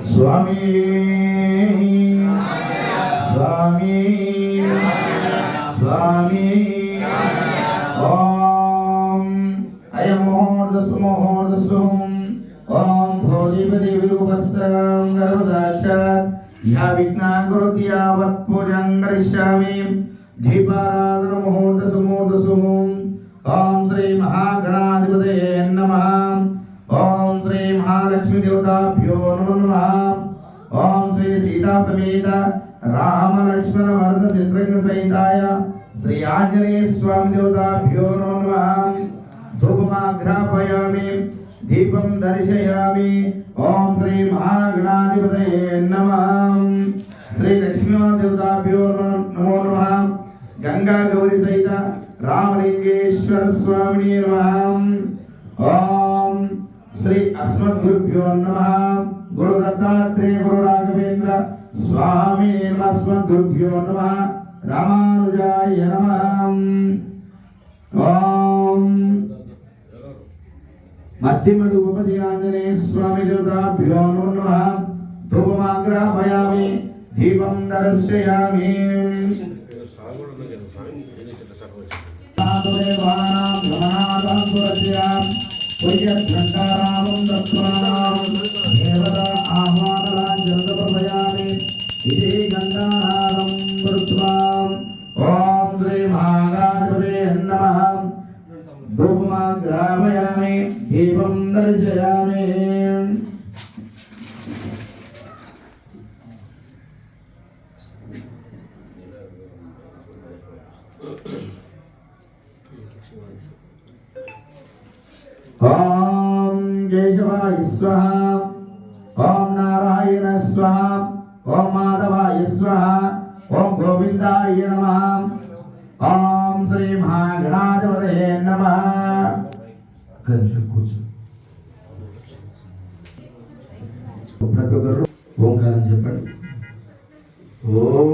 स्वामी स्वामी स्वामी ओम अयं मुहूर्तस्मुहूर्तस्वं ओम भोजिपदेवी उपस्थं गर्भसाक्षात् या विघ्नां करोति यावत् पूजां करिष्यामि दीपाराधन मुहूर्तस्मुहूर्तस्वं ओम श्री महागणाधिपतये नमः ओम श्री महालक्ष्मी देवताभ्यो नमः ओम श्री सीता समेत राम लक्ष्मण भरत शत्रुघ्न सहिताय श्री आंजनेय स्वामी देवताभ्यो नमः धूपमाघ्रापयामि दीपं दर्शयामि ओम श्री महागणाधिपतये नमः श्री लक्ष्मी देवताभ्यो नमो नमः गंगा गौरी सहित रामलिंगेश्वर स्वामी नमः ओम श्री अस्मद्गुरुभ्यो नमः गुरु दत्तात्रेय गुरु राघवेंद्र स्वामी नमः अस्मद्गुरुभ्यो नमः रामानुजाय नमः ओम मध्यमधूपति आंजनेय स्वामी देवताभ्यो नमः धूपमाग्रापयामि दीपं दर्शयामि पुण्यघण्टारामं दत्त्वां देवता आह्वानरां जलदप्रभयामि इति घण्टानादं कृत्वा ॐ श्री महागणाधिपतये नमः धूपमाग्रापयामि दीपं दर्शयामि ओम केशवाय स्वाहा ओम नारायण स्वाहा ओम माधवाय स्वाहा ओम गोविंदाय नमः ओम श्री महागणाधिपतये नमः प्रति ఒక్కరు ఓంకారం చెప్పండి ఓం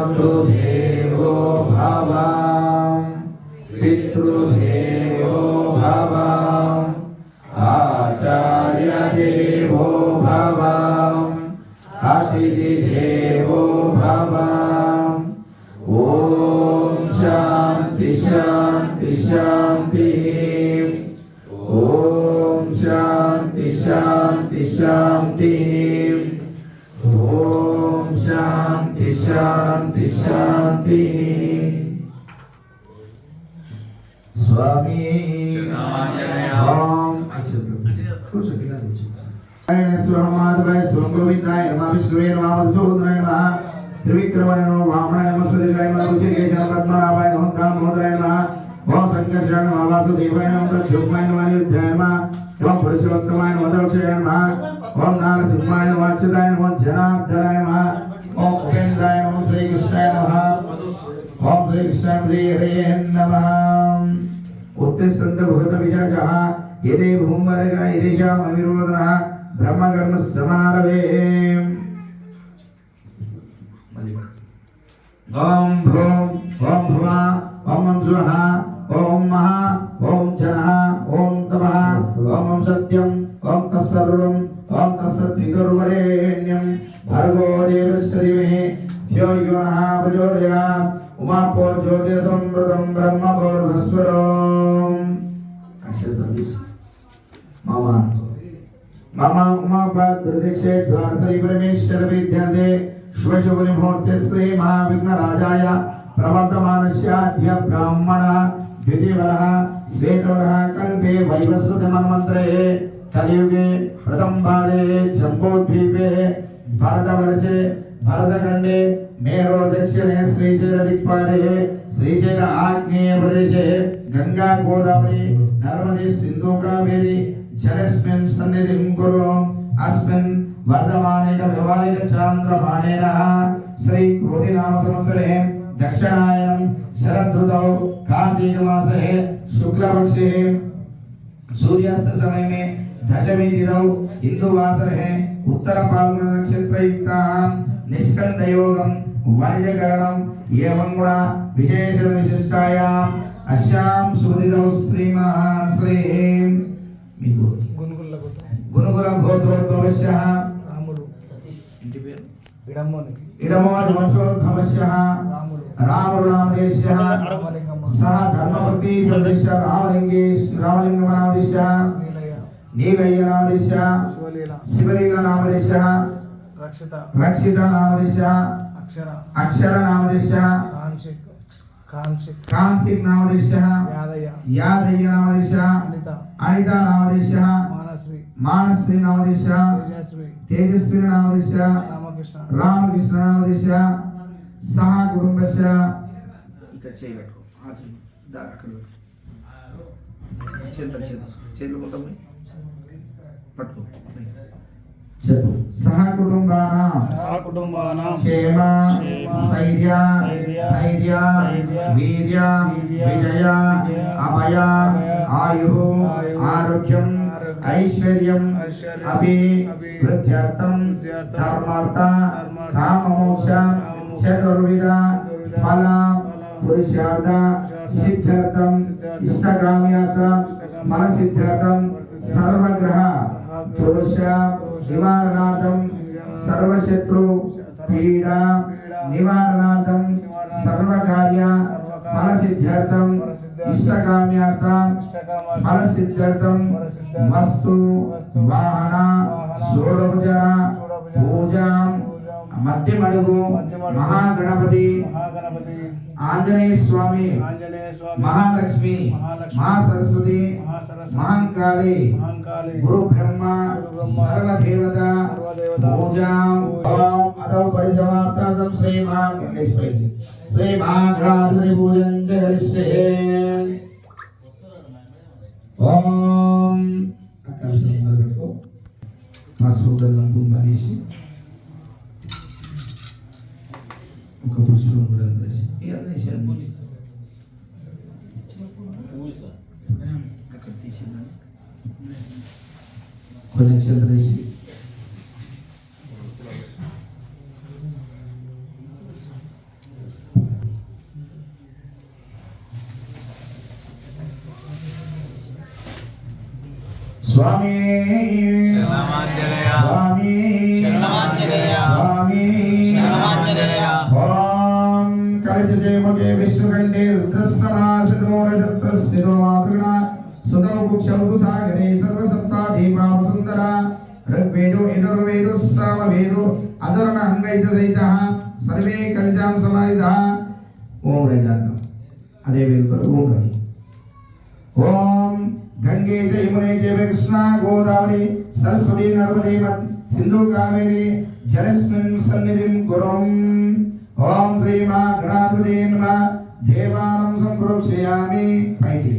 मातृदेवो भव पितृदेवो भव आचार्यदेवो भव अतिथिदेवो भव ओम शांति शांति शांति ओम शांति शांति शांति ओम शांति शांति शांति स्वामी ओम स्वामाधवाय स्वं गोविंदाय नमः विष्णुवे नमः मधुसूदनाय नमः त्रिविक्रमाय नमः वामनाय नमः सरिताय नमः ऋषिकेशाय पद्मनाभाय नमः कामोदराय नमः ओम संकर्षणाय नमः वासुदेवाय नमः प्रद्युम्नाय नमः अनिरुद्धाय नमः ओम पुरुषोत्तमाय नमः दक्षाय नमः ओम नारसिंहाय नमः अच्युताय नमः जनार्दनाय नमः ओम उपेन्द्राय नमः श्री कृष्णाय नमः ओम श्री कृष्णाय श्री हरे नमः उत्तिष्ठन्त भूत पिशाचः यदे भूमवर्गा येषाम् अविरोधनः ब्रह्मकर्म समारभे ओम भूम ओम भुवा ओम स्वहा ओम महा ओम जनः ओम तपः ओम सत्यम ओम तत्सर्वम् ओम तत्सद्वितुर्वरेण्यं भर्गो देवस्य धीमहि धियो यो नः प्रचोदयात् उमापो ज्योतिसंवृतं ब्रह्मभूर्भस्वरम् अक्षरतदिस् मामा मामा उमापद्रुदिक्षे द्वारसरि परमेश्वर विद्यार्थे शुभशुभनि मुहूर्ते श्री महाविघ्नराजाय प्रवर्तमानस्याद्य ब्राह्मण द्वितीयवरः श्वेतवरः कल्पे वैवस्वत मन्वन्तरे कलियुगे प्रथम पादे जम्बोद्वीपे भरतवर्षे भरतखंडे मेरोर दक्षिणे श्रीशैल दिक्पादे श्रीशैल आग्नेय प्रदेशे गंगा गोदावरी नर्मदे सिंधु कावेरी जलस्मिन् सन्निधिं कुरु अस्मिन् वर्धमानेन व्यवहारिक चान्द्रमानेन श्री क्रोधिनाम संवत्सरे दक्षिणायनं शरद ऋतौ कार्तिक मासे शुक्लपक्षे सूर्यास्त समय में दशमी तिथौ हिंदू वासर है उत्तर फाल्गुन नक्षत्र युक्त निष्कंद योगम वाणिज्यकरणम एवं गुण विशेष विशिष्टायां अस्यां सुदितौ श्रीमान श्रीं गुणगुल गोत्रोद्भवस्य रामुलु इंటి పేరు इडमोनि वंशोद्भवस्य रामुलु नामदेशस्य सह धर्मपति सदस्य रामलिंग नामदेशस्य नीलय्य नामदेशस्य शिवलीला नामदेशस्य रक्षिता नामदेशस्य अक्षर नामदेशस्य कांसिक नामदेशस्य यादय्य नामदेशस्य अनिता नामदेशस्य मानश्री नामदेशस्य तेजस्वी नामदेशस्य रामकृष्ण नामदेशस्य सह कुटुंबस्य ఇక్కడ చేయబెట్టుకో ఆ చెయ్యి దా అక్కడ చేతులు మొత్తం పట్టుకో చెప్పు సహ కుటుంబానాం క్షేమ స్థైర్య ధైర్య వీర్య విజయ అభయ ఆయు ఆరోగ్యం ఐశ్వర్యం అభివృద్ధ్యర్థం ధర్మార్థ కామమోక్ష చతుర్విధ ఫల పురుషార్థ సిద్ధార్థం ఇష్టకామ్యార్థం ఫల సిద్ధార్థం సర్వగ్రహ దోష నివారణార్థం సర్వశత్రు పీడ నివారణార్థం సర్వకార్య ఫల సిద్ధార్థం ఇష్టకామ్యార్థం ఫల సిద్ధార్థం వస్తు వాహన షోడోపచార పూజ మధ్యమడుగు మహాగణపతి ఆంజనేయ స్వామి महालक्ष्मी महासरस्वती महाकाली गुरु ब्रह्मा सर्वदेवता पूजां अदौ परिसमाप्तां श्री महागणाधिपति पूजन करिष्ये ओम आकाशं गरुडको मासुदलं कुंभनिशी ఒక పుష్పం కూడా అందరేసి ఇవన్నీ శర్మని అక్కడ తీసిందా కొంచెం చంద్రేసి స్వామి శరణమాంజనేయ స్వామి శరణమాంజనేయ స్వామి శరణమాంజనేయ ఓం కలశజయముఖే విశ్వకంఠే రుద్రస్సమాసితమోరదత్రస్సిదో మాతృగణ సుతౌ కుక్షౌ సాగరే సర్వసప్తాధీమా వసుంధర ఋగ్వేదో యజుర్వేదో సామవేదో అధర్ణ అంగైత సహితః సర్వే కలశాం సమాహితః ఓం రైదాంతం అదే వెలుగుతో ఓం రై ఓం गंगे च यमुने च कृष्णा गोदावरी सरस्वती नर्मदे सिंधु कावेरी जलस्मिन् सन्निधिं कुरुं ओम श्री महागणाधिपतये नमः देवानं संप्रोक्षयामि पैकी